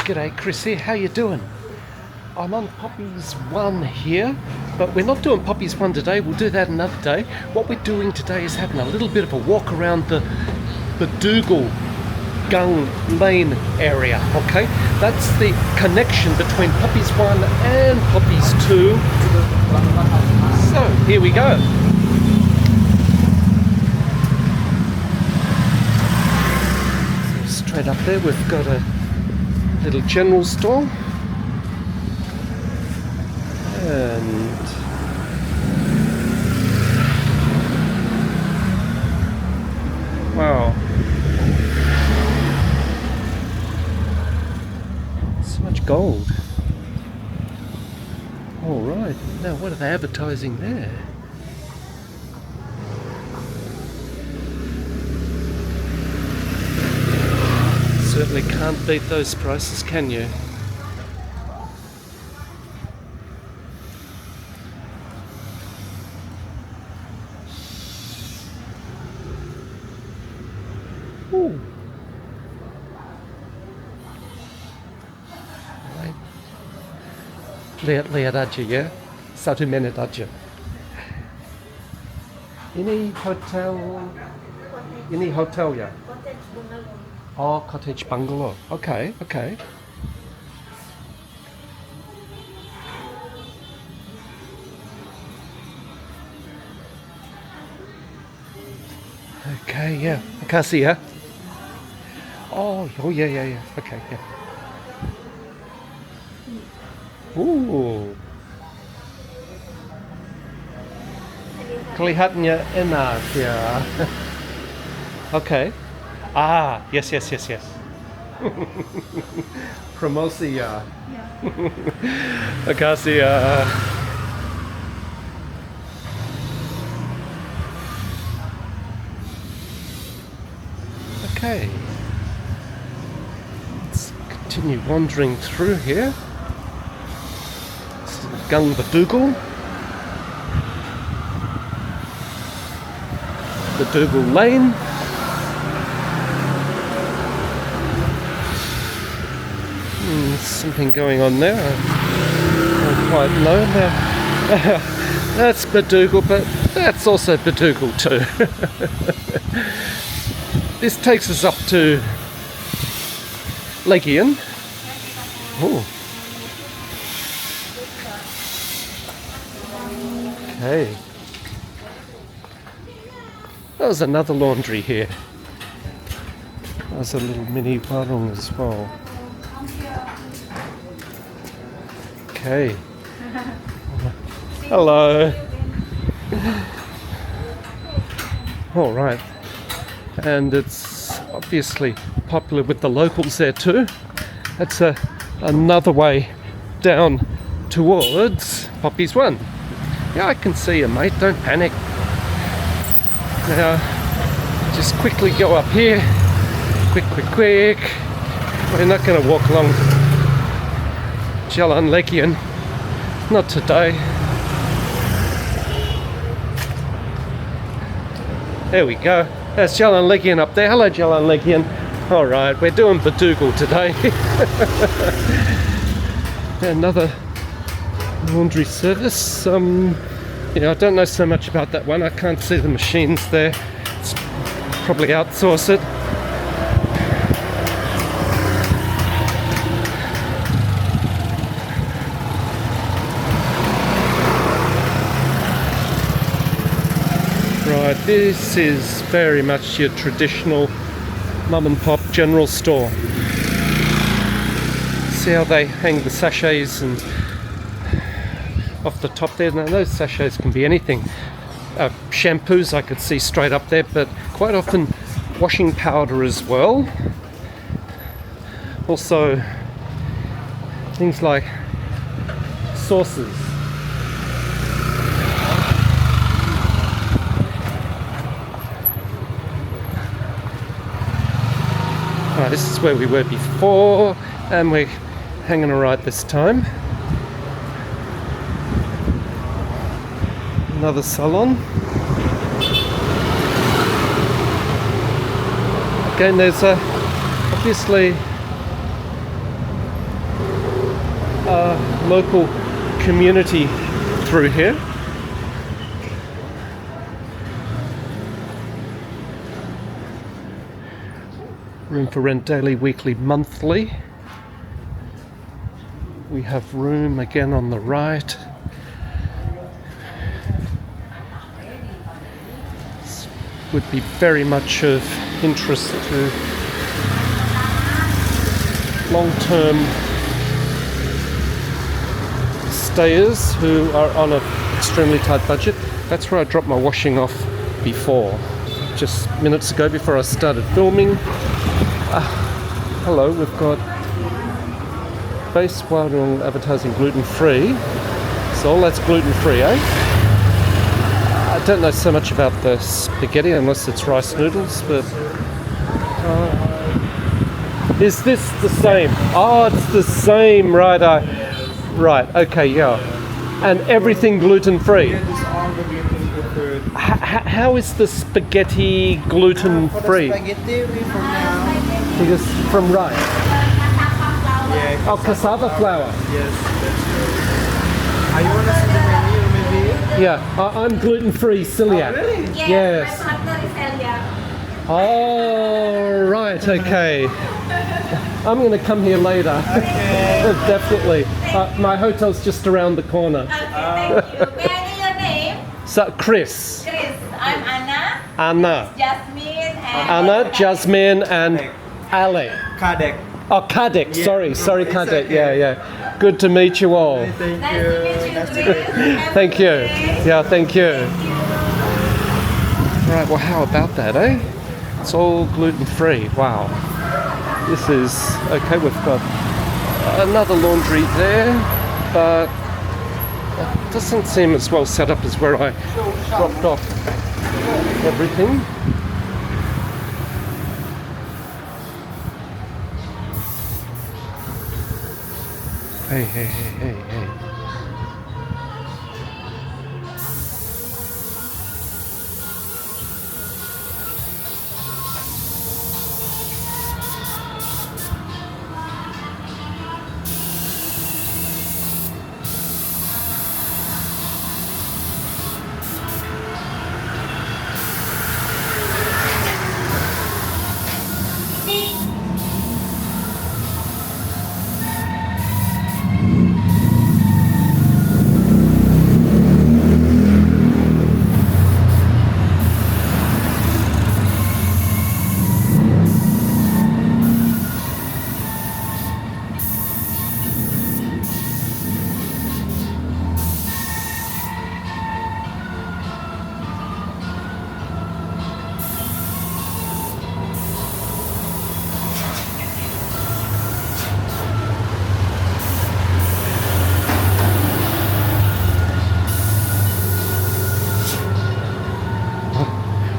G'day, Chris here. How you doing? I'm on Poppies 1 here, but we're not doing Poppies 1 today. We'll do that another day. What we're doing today is having a little bit of a walk around the Bedugul Gung Lane area, okay? That's the connection between Poppies 1 and Poppies 2. So, here we go. So straight up there we've got a little general store. And wow, so much gold. All right, now what are they advertising there? Certainly can't beat those prices, can you? Ooh. Lihat aja ya, 1 minit aja. Ini hotel ya? Oh, cottage bungalow. Okay, okay. Okay, yeah. I can't see her. Oh, yeah. Okay, yeah. Ooh. Kelihatannya enak ya. Okay. Ah, yes. Promosi ya. Makasih ya. Okay. Let's continue wandering through here. This is Gung Bedugul. Bedugul Lane. Something going on there. I don't quite know. That's Bedugul, but that's also Bedugul too. This takes us up to Legian. Oh. Okay. There's another laundry here. There's a little mini warung as well. Okay. Hello. All right. And it's obviously popular with the locals there too. That's another way down towards Poppies 1. Yeah, I can see you, mate. Don't panic. Now, just quickly go up here. Quick. We're not going to walk along Jalan Legian. Not today. There we go. There's Jalan Legian up there. Hello, Jalan Legian. All right, we're doing Bedugul today. Another laundry service. I don't know so much about that one. I can't see the machines there. It's probably outsource it. Right, this is very much your traditional mum and pop general store. See how they hang the sachets and off the top there. Now those sachets can be anything. Shampoos I could see straight up there, but quite often washing powder as well. Also things like sauces. This is where we were before, and we're hanging a right this time. Another salon. Again, there's obviously local community through here. Room for rent daily, weekly, monthly. We have room again on the right. This would be very much of interest to long-term stayers who are on an extremely tight budget. That's where I dropped my washing off before, just minutes ago before I started filming. Hello, we've got base warung advertising gluten-free. So all that's gluten-free, eh? I don't know so much about the spaghetti unless it's rice noodles, but is this the same? Oh, it's the same, right? Right, okay, yeah. And everything gluten-free. How is the spaghetti gluten-free? Spaghetti we from now. Because from rice. Yeah. Oh, cassava flour. Yes, that's good. Are you wanna see the menu maybe? Yeah, I'm gluten-free celiac. Oh, really? Yes. My partner is celiac. Oh, right, okay. I'm going to come here later. Okay. Definitely. My hotel's just around the corner. Okay, thank you. May I know your name? So, Chris. Chris. I'm Anna. Anna. Jasmine and Anna, Jasmine, and Ale. Kadek. Oh, Kadek. Yeah. Sorry, It's Kadek. okay. Yeah. Good to meet you all. Thank Nice you. to meet you, Nice to Chris. Thank you. Yeah, thank you. Thank you. Right, well, how about that, eh? It's all gluten-free. Wow. This is okay. We've got another laundry there, but it doesn't seem as well set up as where I dropped off everything. Hey.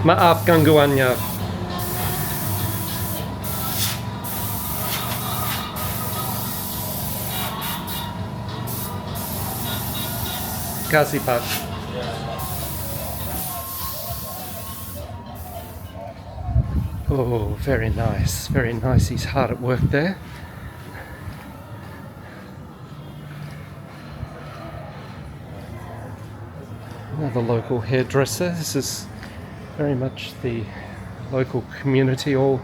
Maaf gangguannya. Kasih Pak. Oh, very nice, very nice. He's hard at work there. Another local hairdresser. This is very much the local community all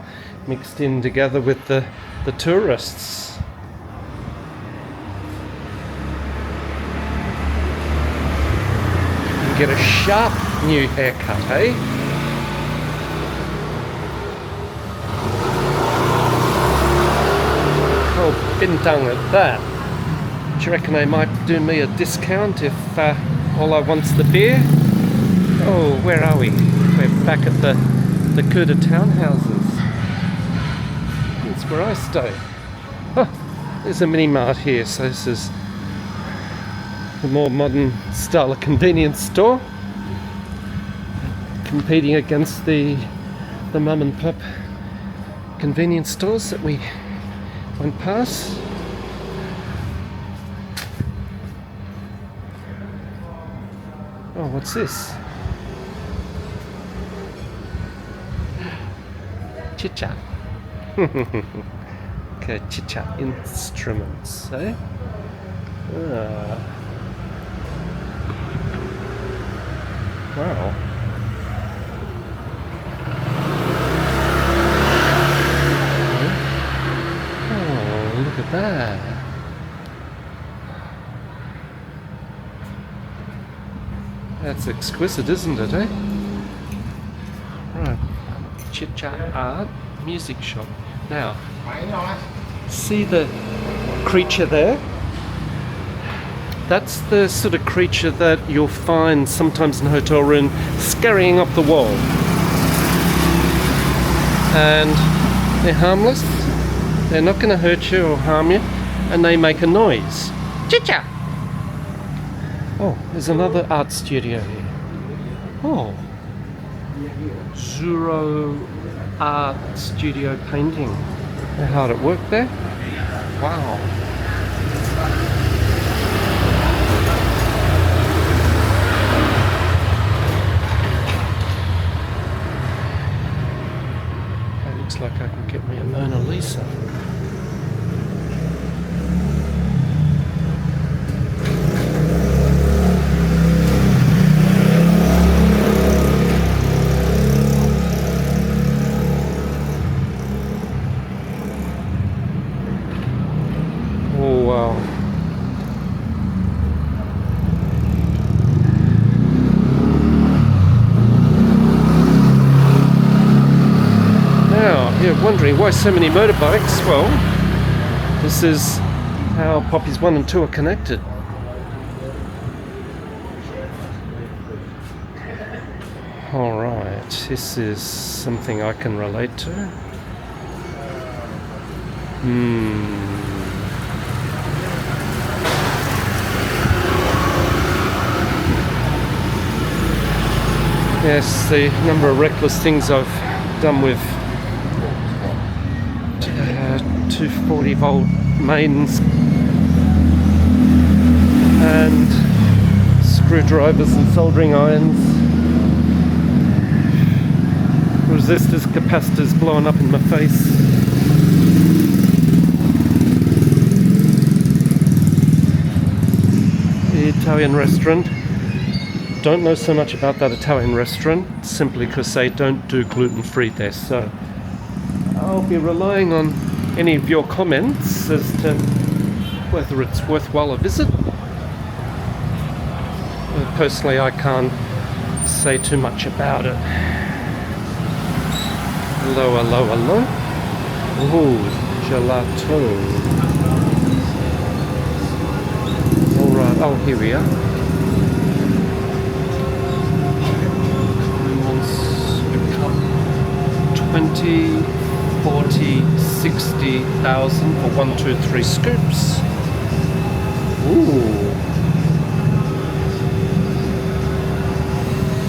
mixed in together with the tourists. You get a sharp new haircut, eh? Oh, bintang at that. Do you reckon they might do me a discount if all I want's the beer? Oh, where are we? We're back at the Kuta townhouses. That's where I stay. Oh, there's a mini mart here, so this is a more modern style of convenience store, competing against the mum and pop convenience stores that we went past. Oh, what's this? Chit-chat. Okay, chit-chat instruments, eh? Ah. Wow. Oh, look at that. That's exquisite, isn't it, eh? Right. Chit Chat Art Music Shop. Now, see the creature there? That's the sort of creature that you'll find sometimes in a hotel room scurrying up the wall. And they're harmless. They're not going to hurt you or harm you. And they make a noise. Chicha! Oh, there's another art studio here. Oh. Zuro Art Studio Painting. How hard at work there? Wow. That looks like I can get me a Mona Lisa. Wondering why so many motorbikes? Well, this is how Poppies 1 and 2 are connected. Alright, this is something I can relate to. Yes, the number of reckless things I've done with 240 volt mains and screwdrivers and soldering irons, resistors, capacitors blowing up in my face. The Italian restaurant, don't know so much about that Italian restaurant simply because they don't do gluten-free there, so I'll be relying on any of your comments as to whether it's worthwhile a visit. Personally, I can't say too much about it. Hello, hello, hello. Ooh, gelato. Alright, oh, here we are. 20, 40, 60,000 for 1, 2, 3 scoops. Ooh.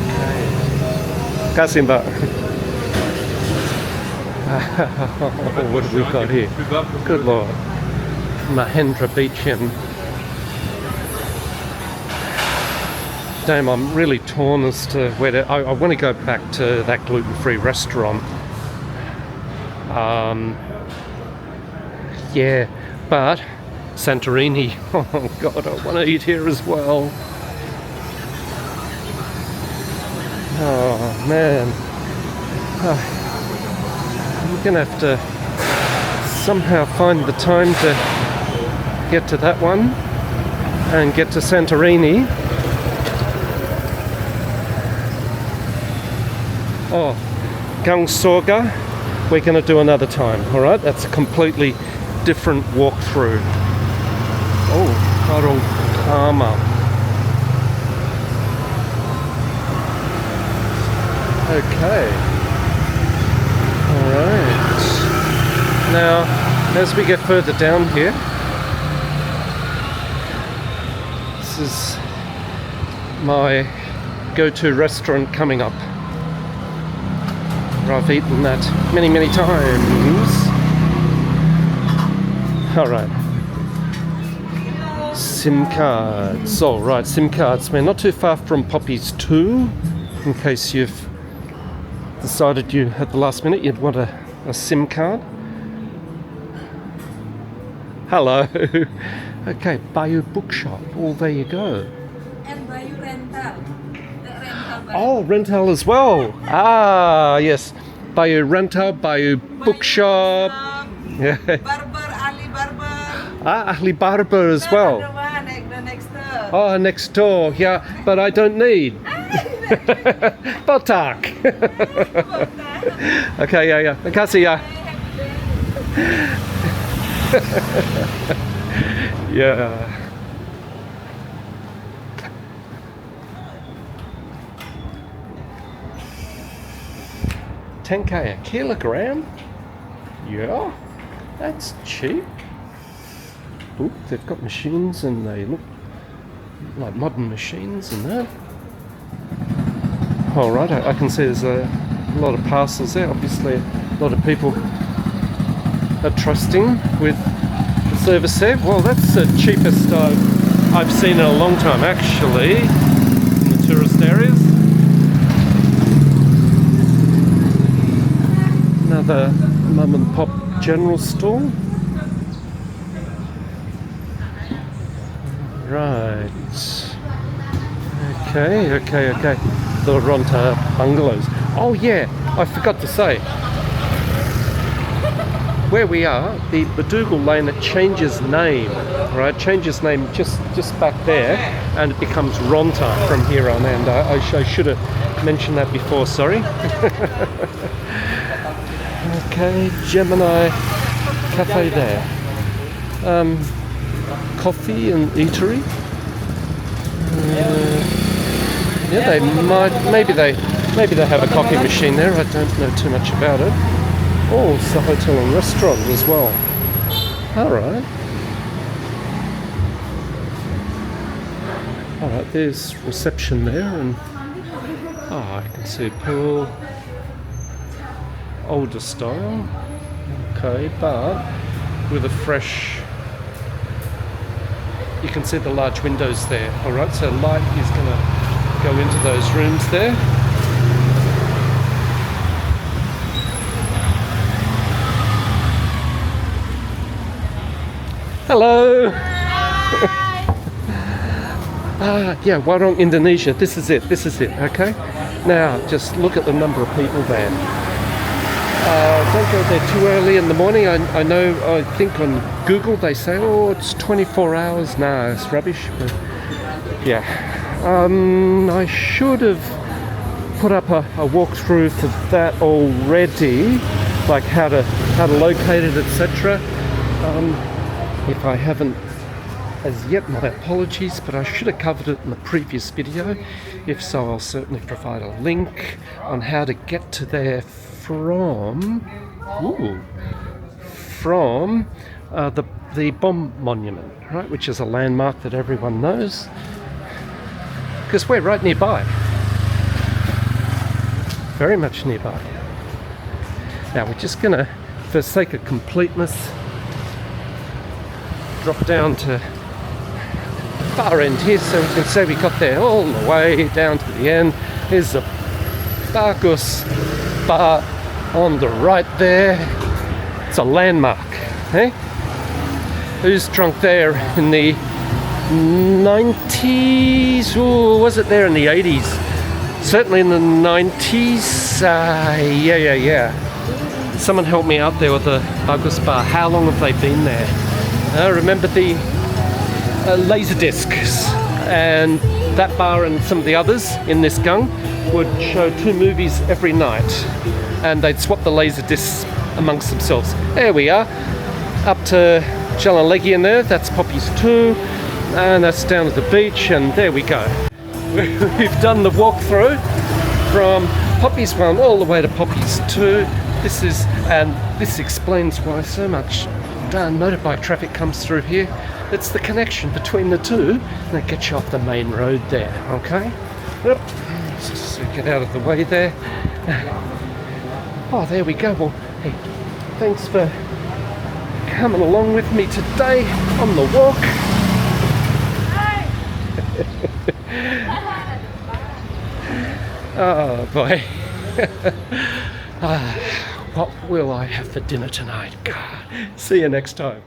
Okay. Kasimba. What have we got here? Good Lord. Mahendra Beacham. Damn, I'm really torn as to where to... I want to go back to that gluten-free restaurant. Yeah, but Santorini, oh god, I want to eat here as well. Oh man, I'm gonna have to somehow find the time to get to that one and get to Santorini. Oh, Gangsorga, we're going to do another time, alright? That's a completely different walkthrough. Oh, warung. Okay. Alright. Now, as we get further down here, this is my go-to restaurant coming up. I've eaten that many, many times. Alright. SIM cards. Alright, SIM cards. We're not too far from Poppies 2, in case you've decided you, at the last minute, you'd want a SIM card. Hello. Okay, Bayou Bookshop. Well, there you go. And Bayou rental. The rental. Oh, rental as well. Ah, yes. Bayou rental, Bayou Bookshop. Yeah. Barber, Ali Barber. Ah, Ahli Barber as well. The one, the next door. Oh, next door. Yeah, but I don't need. Botak. Okay, yeah. Makasih ya. Yeah. $10K a kilogram? Yeah, that's cheap. Ooh, they've got machines and they look like modern machines and that. All right, I can see there's a lot of parcels there. Obviously, a lot of people are trusting with the service there. Well, that's the cheapest I've seen in a long time, actually, in the tourist areas. Another mum and pop general store. Right. Okay. The Ronta bungalows. Oh yeah, I forgot to say. Where we are, the Bedugul lane, it changes name, right? Changes name just back there, and it becomes Ronta from here on. And I should have mentioned that before. Sorry. Okay, Gemini Cafe there. Coffee and eatery. Yeah, they might. Maybe they have a coffee machine there. I don't know too much about it. Oh, it's a hotel and restaurant as well. All right. All right. There's reception there, and I can see a pool. Older style. Okay, but with a fresh. You can see the large windows there. All right. So light is going to go into those rooms there. Hello. Yeah, Warung, Indonesia. This is it. Okay. Now, just look at the number of people there. Don't go there too early in the morning. I know. I think on Google they say, oh, it's 24 hours. Nah, it's rubbish. But yeah. I should have put up a walkthrough for that already, like how to locate it, etc. If I haven't as yet, my apologies, but I should have covered it in the previous video. If so, I'll certainly provide a link on how to get to there from the bomb monument, right, which is a landmark that everyone knows. Because we're right nearby. Very much nearby. Now we're just going to, for sake of completeness, drop down to the far end here so we can say we got there all the way down to the end. Here's the Bagus bar on the right there. It's a landmark. Eh? Who's drunk there in the 90s? Or was it there in the 80s? Certainly in the 90s. Yeah. Someone help me out there with the Bagus bar. How long have they been there? I remember the laser discs, and that bar and some of the others in this gang would show 2 movies every night, and they'd swap the laser discs amongst themselves. There we are, up to Legian there. That's Poppies Two, and that's down at the beach, and there we go. We've done the walkthrough from Poppies 1 all the way to Poppies 2. This explains why so much motorbike traffic comes through here. It's the connection between the two that gets you off the main road there, okay? Yep. Just get out of the way there. Oh, there we go. Well, hey, thanks for coming along with me today on the walk. Oh boy. What will I have for dinner tonight? God. See you next time.